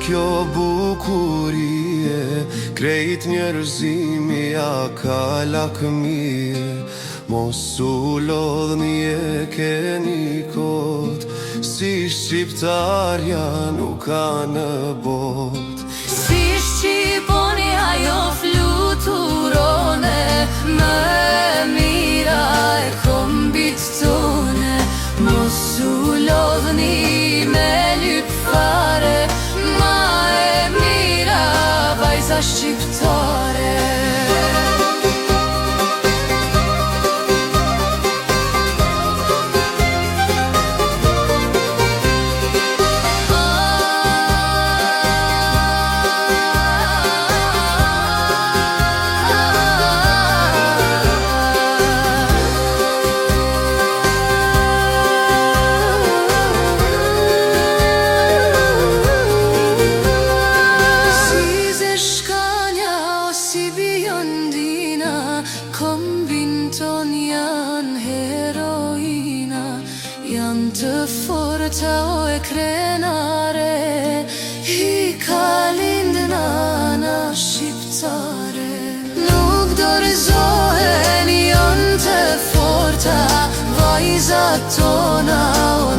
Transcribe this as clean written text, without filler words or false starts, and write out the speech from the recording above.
kjo bukurie, krejt njerëzimi ja ka lakmie. Mos u lodhni e keni kot, si shqiptarja nuk ka në bot. Si shqiponi ajo fluturone, më mira e kombit tone. Mos u lodhni me lyp fare, ma e mira vajza shqiptare. Kombin ton janë heroina, janë të forta o e krenare, I ka lindë nana shqiptare. Nuk dorëzohen, janë të forta, vajzat tona o